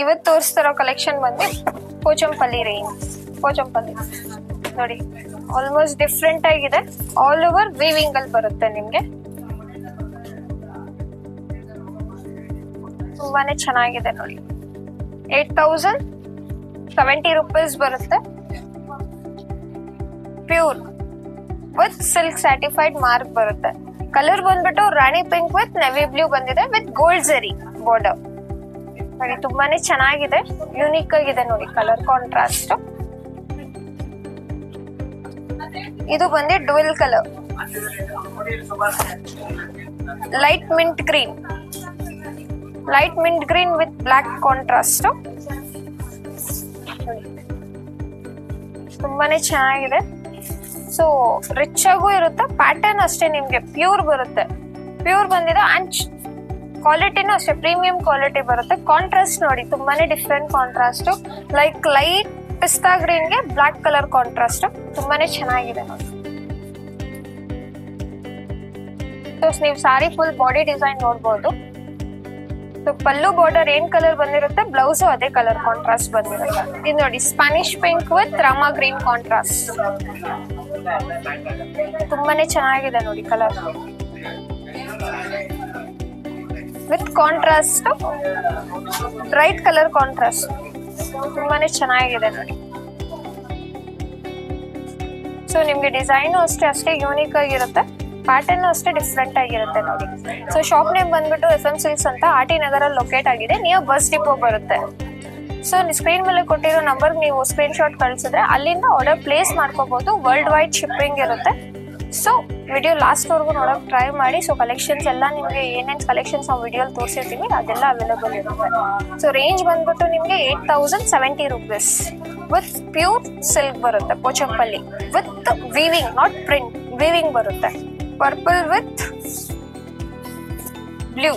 ಇವತ್ತು ತೋರಿಸ್ತಿರೋ ಕಲೆಕ್ಷನ್ ಬಂದು ಪೋಚಂಪಲ್ಲಿ ರೇಂಜ್. ಪೋಚಂಪಲ್ಲಿ ನೋಡಿ, ಆಲ್ಮೋಸ್ಟ್ ಡಿಫ್ರೆಂಟ್ ಆಗಿದೆ. ಆಲ್ ಓವರ್ ವೀವಿಂಗ್ ಅಲ್ಲಿ ಬರುತ್ತೆ ನಿಮ್ಗೆ. ತುಂಬಾನೇ ಚೆನ್ನಾಗಿದೆ ನೋಡಿ. 8070 ರೂಪೀಸ್ ಬರುತ್ತೆ. Pure with silk certified mark ಬರುತ್ತೆ. ಕಲರ್ ಬಂದ್ಬಿಟ್ಟು ರಾಣಿ ಪಿಂಕ್ ವಿತ್ ನೆವಿ ಬ್ಲೂ ಬಂದಿದೆ ವಿತ್ ಗೋಲ್ಡ್ ಜರಿ ಬಾರ್ಡರ್ ನೋಡಿ. ತುಂಬಾನೇ ಚೆನ್ನಾಗಿದೆ, ಯೂನಿಕ್ ಆಗಿದೆ ನೋಡಿ ಕಲರ್ ಕಾಂಟ್ರಾಸ್ಟ್. ಇದು ಬಂದು dual colour, light mint green. Light mint green with black contrast. ತುಂಬಾನೇ ಚೆನ್ನಾಗಿದೆ. ಸೊ ರಿಚ್ ಆಗೂ ಇರುತ್ತೆ. ಪ್ಯಾಟರ್ನ್ ಅಷ್ಟೇ ನಿಮ್ಗೆ ಪ್ಯೂರ್ ಬರುತ್ತೆ. ಪ್ಯೂರ್ ಬಂದಿದೆ ಅಂಡ್ ಕ್ವಾಲಿಟಿನೂ ಅಷ್ಟೇ ಪ್ರೀಮಿಯಂ ಕ್ವಾಲಿಟಿ ಬರುತ್ತೆ. ಕಾಂಟ್ರಾಸ್ಟ್ ನೋಡಿ, ತುಂಬಾನೇ ಡಿಫ್ರೆಂಟ್ ಕಾಂಟ್ರಾಸ್ಟ್. ಲೈಕ್ ಲೈಟ್ ಪಿಸ್ತಾ ಗ್ರೀನ್ ಗೆ ಬ್ಲಾಕ್ ಕಲರ್ ಕಾಂಟ್ರಾಸ್ಟ್. ತುಂಬಾನೇ ಚೆನ್ನಾಗಿದೆ ನೋಡಿ. ಸೊ ನೀವು ಸಾರಿ ಫುಲ್ ಬಾಡಿ ಡಿಸೈನ್ ನೋಡ್ಬೋದು. ಸೊ ಪಲ್ಲು ಬಾರ್ಡರ್ ಏನ್ ಕಲರ್ ಬಂದಿರುತ್ತೆ, ಬ್ಲೌಸ್ ಅದೇ ಕಲರ್ ಕಾಂಟ್ರಾಸ್ಟ್ ಬಂದಿರುತ್ತೆ. ಇದು ನೋಡಿ, Spanish pink with Rama green contrast. ತುಂಬಾನೇ ಚೆನ್ನಾಗಿದೆ ನೋಡಿ colour with contrast, bright colour contrast. ತುಂಬಾನೇ ಚೆನ್ನಾಗಿದೆ ನೋಡಿ. ಸೊ ನಿಮ್ಗೆ ಡಿಸೈನು ಅಷ್ಟೇ ಯೂನಿಕ್ ಆಗಿರುತ್ತೆ. ಪ್ಯಾಟರ್ನ್ ಅಷ್ಟೇ ಡಿಫ್ರೆಂಟ್ ಆಗಿರುತ್ತೆ ನೋಡಿ. ಸೊ ಶಾಪ್ ನೇಮ್ ಬಂದ್ಬಿಟ್ಟು FM ಸಿಲ್ಕ್ಸ್ ಅಂತ RT ನಗರಲ್ಲಿ ಲೊಕೇಟ್ ಆಗಿದೆ. ನಿಯರ್ ಬಸ್ ಡಿಪೋ ಬರುತ್ತೆ. ಸೊ ಸ್ಕ್ರೀನ್ ಮೇಲೆ ಕೊಟ್ಟಿರೋ ನಂಬರ್ ನೀವು ಸ್ಕ್ರೀನ್ ಶಾಟ್ ಕಳಿಸಿದ್ರೆ ಅಲ್ಲಿಂದ ಆರ್ಡರ್ ಪ್ಲೇಸ್ ಮಾಡ್ಕೋಬಹುದು. ವರ್ಲ್ಡ್ ವೈಡ್ ಶಿಪ್ಪಿಂಗ್ ಇರುತ್ತೆ. ಸೊ ವಿಡಿಯೋ ಲಾಸ್ಟ್ ವರ್ಗು ನೋಡಕ್ ಟ್ರೈ ಮಾಡಿ. ಸೊ ಕಲೆಕ್ಷನ್ಸ್ ಎಲ್ಲ ನಿಮ್ಗೆ ಏನೇನ್ ಕಲೆಕ್ಷನ್ಸ್ ನಾವು ವಿಡಿಯೋ ತೋರಿಸಿರ್ತೀವಿ ಅದೆಲ್ಲ ಅವೈಲೇಬಲ್ ಇರುತ್ತೆ. ಸೊ ರೇಂಜ್ ಬಂದ್ಬಿಟ್ಟು ನಿಮ್ಗೆ 8070 ರೂಪೀಸ್ ವಿತ್ ಪ್ಯೂರ್ ಸಿಲ್ಕ್ ಬರುತ್ತೆ. Pochampally with weaving, not print, weaving ಬರುತ್ತೆ. Purple with blue.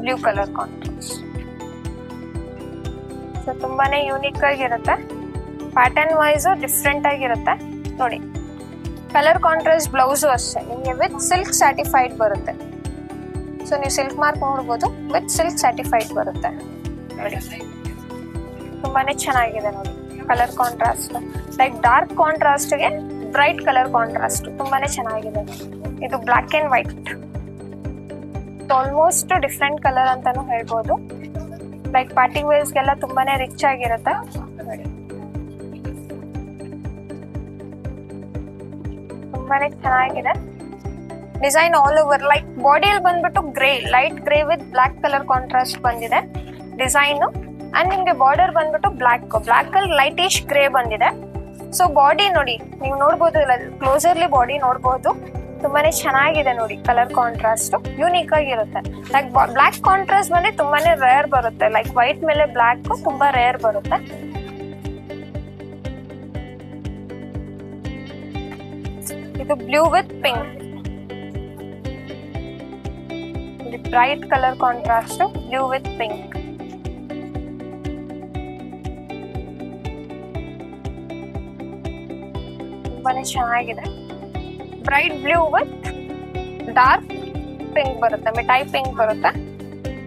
Blue colour contrast. So ತುಂಬಾನೇ ಯೂನಿಕ್ ಆಗಿರುತ್ತೆ. ಪ್ಯಾಟರ್ನ್ ವೈಸ್ ಡಿಫ್ರೆಂಟ್ ಆಗಿರುತ್ತೆ ನೋಡಿ. ಕಲರ್ ಕಾಂಟ್ರಾಸ್ಟ್ ಬ್ಲೌಸು ಅಷ್ಟೇ ನಿಮಗೆ ವಿತ್ ಸಿಲ್ಕ್ ಸರ್ಟಿಫೈಡ್ ಬರುತ್ತೆ. ಸೊ ನೀವು ಸಿಲ್ಕ್ ಮಾರ್ಕ್ ನೋಡ್ಬೋದು, ವಿತ್ ಸಿಲ್ಕ್ ಸರ್ಟಿಫೈಡ್ ಬರುತ್ತೆ ನೋಡಿ. ತುಂಬಾನೇ ಚೆನ್ನಾಗಿದೆ ನೋಡಿ ಕಲರ್ ಕಾಂಟ್ರಾಸ್ಟ್. ಲೈಕ್ ಡಾರ್ಕ್ ಕಾಂಟ್ರಾಸ್ಟ್ಗೆ ಬ್ರೈಟ್ ಕಲರ್ ಕಾಂಟ್ರಾಸ್ಟ್ ತುಂಬಾನೇ ಚೆನ್ನಾಗಿದೆ. ಇದು black and white, almost different colour ಅಂತಾನು ಹೇಳ್ಬೋದು. ಲೈಕ್ ಪಾರ್ಟಿ ವೇರ್ಸ್ಗೆಲ್ಲ ತುಂಬಾನೇ ರಿಚ್ ಆಗಿರುತ್ತೆ ನೋಡಿ. ತುಂಬಾನೇ ಚೆನ್ನಾಗಿದೆ ಡಿಸೈನ್ ಆಲ್ ಓವರ್. ಲೈಕ್ ಬಾಡಿಯಲ್ಲಿ ಬಂದ್ಬಿಟ್ಟು grey, light grey with black colour contrast ಬಂದಿದೆ ಡಿಸೈನ್. ಅಂಡ್ ನಿಮ್ಗೆ ಬಾರ್ಡರ್ ಬಂದ್ಬಿಟ್ಟು ಬ್ಲಾಕ್ ಅಲ್ಲಿ ಲೈಟಿಶ್ ಗ್ರೇ ಬಂದಿದೆ. ಸೊ ಬಾಡಿ ನೋಡಿ, ನೀವು ನೋಡ್ಬೋದು, ಕ್ಲೋಸರ್ಲಿ ಬಾಡಿ ನೋಡ್ಬೋದು. ತುಂಬಾನೇ ಚೆನ್ನಾಗಿದೆ ನೋಡಿ ಕಲರ್ ಕಾಂಟ್ರಾಸ್ಟ್, ಯೂನಿಕ್ ಆಗಿರುತ್ತೆ. ಲೈಕ್ ಬ್ಲಾಕ್ ಕಾಂಟ್ರಾಸ್ಟ್ ಬಂದ್ರೆ ತುಂಬಾನೇ ರೇರ್ ಬರುತ್ತೆ. ಲೈಕ್ ವೈಟ್ ಮೇಲೆ ಬ್ಲಾಕ್ ತುಂಬಾ ರೇರ್ ಬರುತ್ತೆ. ಇದು blue with pink, bright colour contrast, blue with pink. ತುಂಬಾನೇ ಚೆನ್ನಾಗಿದೆ. Bright blue with dark pink ಬರುತ್ತೆ, ಮಿಠಾಯಿ ಪಿಂಕ್ ಬರುತ್ತೆ.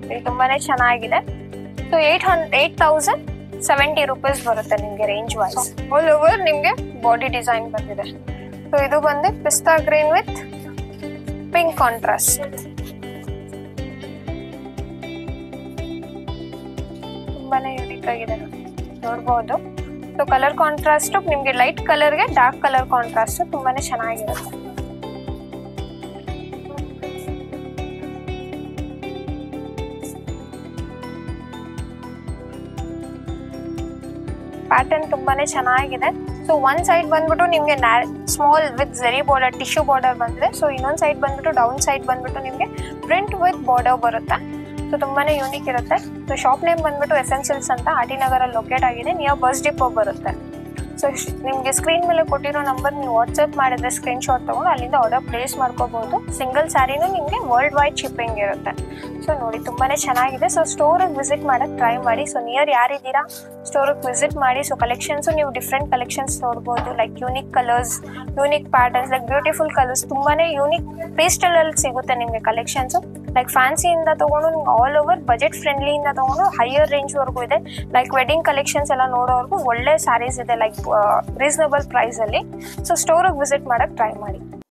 ಇದು ತುಂಬಾನೇ ಚೆನ್ನಾಗಿದೆ. ಸೊ 8070 ರೂಪೀಸ್ ಬರುತ್ತೆ ನಿಮ್ಗೆ ರೇಂಜ್ ವೈಸ್. ಆಲ್ ಓವರ್ ನಿಮ್ಗೆ ಬಾಡಿ ಡಿಸೈನ್ ಬಂದಿದೆ. ಸೊ ಇದು ಬಂದು ಪಿಸ್ತಾ ಗ್ರೀನ್ ವಿತ್ ಪಿಂಕ್ ಕಾಂಟ್ರಾಸ್ಟ್. ತುಂಬಾನೇ ಯೂನಿಕ್ ಆಗಿದೆ ನೋಡ್ಬೋದು. ಸೊ ಕಲರ್ ಕಾಂಟ್ರಾಸ್ಟ್ ನಿಮ್ಗೆ ಲೈಟ್ ಕಲರ್ಗೆ ಡಾರ್ಕ್ ಕಲರ್ ಕಾಂಟ್ರಾಸ್ಟ್ ತುಂಬಾನೇ ಚೆನ್ನಾಗಿರುತ್ತೆ. ಪ್ಯಾಟರ್ನ್ ತುಂಬಾನೇ ಚೆನ್ನಾಗಿದೆ. ಸೊ ಒಂದ್ ಸೈಡ್ ಬಂದ್ಬಿಟ್ಟು ನಿಮ್ಗೆ ಸ್ಮಾಲ್ ವಿತ್ ಜರಿ ಬಾರ್ಡರ್, ಟಿಶ್ಯೂ ಬಾರ್ಡರ್ ಬಂದಿದೆ. ಸೊ ಇನ್ನೊಂದ್ ಸೈಡ್ ಬಂದ್ಬಿಟ್ಟು ಡೌನ್ ಸೈಡ್ ಬಂದ್ಬಿಟ್ಟು ನಿಮ್ಗೆ ಪ್ರಿಂಟ್ ವಿತ್ ಬಾರ್ಡರ್ ಬರುತ್ತೆ. ಸೊ ತುಂಬಾನೇ ಯೂನಿಕ್ ಇರುತ್ತೆ. ಸೊ ಶಾಪ್ ನೇಮ್ ಬಂದ್ಬಿಟ್ಟು FM ಸಿಲ್ಕ್ಸ್ ಅಂತ RT ನಗರಲ್ಲಿ ಲೊಕೇಟ್ ಆಗಿದೆ. ನಿಯರ್ ಬಸ್ ಡಿಪೋ ಬರುತ್ತೆ. ಸೊ ನಿಮಗೆ ಸ್ಕ್ರೀನ್ ಮೇಲೆ ಕೊಟ್ಟಿರೋ ನಂಬರ್ ನೀವು ವಾಟ್ಸಪ್ ಮಾಡಿದ್ರೆ ಸ್ಕ್ರೀನ್ಶಾಟ್ ತೊಗೊಂಡು ಅಲ್ಲಿಂದ ಆರ್ಡರ್ ಪ್ಲೇಸ್ ಮಾಡ್ಕೋಬಹುದು. ಸಿಂಗಲ್ ಸ್ಯಾರಿನೂ ನಿಮಗೆ ವರ್ಲ್ಡ್ ವೈಡ್ ಶಿಪ್ಪಿಂಗ್ ಇರುತ್ತೆ. ಸೊ ನೋಡಿ ತುಂಬಾನೇ ಚೆನ್ನಾಗಿದೆ. ಸೊ ಸ್ಟೋರಿಗೆ ವಿಸಿಟ್ ಮಾಡಕ್ಕೆ ಟ್ರೈ ಮಾಡಿ. ಸೊ ನಿಯರ್ ಯಾರಿದ್ದೀರಾ ಸ್ಟೋರಿಗೆ ವಿಸಿಟ್ ಮಾಡಿ. ಸೊ ಕಲೆಕ್ಷನ್ಸು ನೀವು ಡಿಫ್ರೆಂಟ್ ಕಲೆಕ್ಷನ್ಸ್ ನೋಡ್ಬೋದು. Like unique colours, unique patterns, like beautiful colours, ತುಂಬಾನೇ ಯೂನಿಕ್ ಪೇಸ್ಟಲ್ ಅಲ್ಲಿ ಸಿಗುತ್ತೆ ನಿಮಗೆ ಕಲೆಕ್ಷನ್ಸ್. ಲೈಕ್ ಫ್ಯಾನ್ಸಿಯಿಂದ ತಗೊಂಡು ನಿಮ್ಗೆ ಆಲ್ ಓವರ್ ಬಜೆಟ್ ಫ್ರೆಂಡ್ಲಿಯಿಂದ ತಗೊಂಡು ಹೈಯರ್ ರೇಂಜ್ ವರ್ಗೂ ಇದೆ. ಲೈಕ್ ವೆಡ್ಡಿಂಗ್ ಕಲೆಕ್ಷನ್ಸ್ ಎಲ್ಲ ನೋಡೋವರೆಗೂ ಒಳ್ಳೆ ಸ್ಯಾರೀಸ್ ಇದೆ ಲೈಕ್ ರೀಸನಬಲ್ ಪ್ರೈಸ್ ಅಲ್ಲಿ. ಸೊ ಸ್ಟೋರಿಗೆ ವಿಸಿಟ್ ಮಾಡಕ್ ಟ್ರೈ ಮಾಡಿ.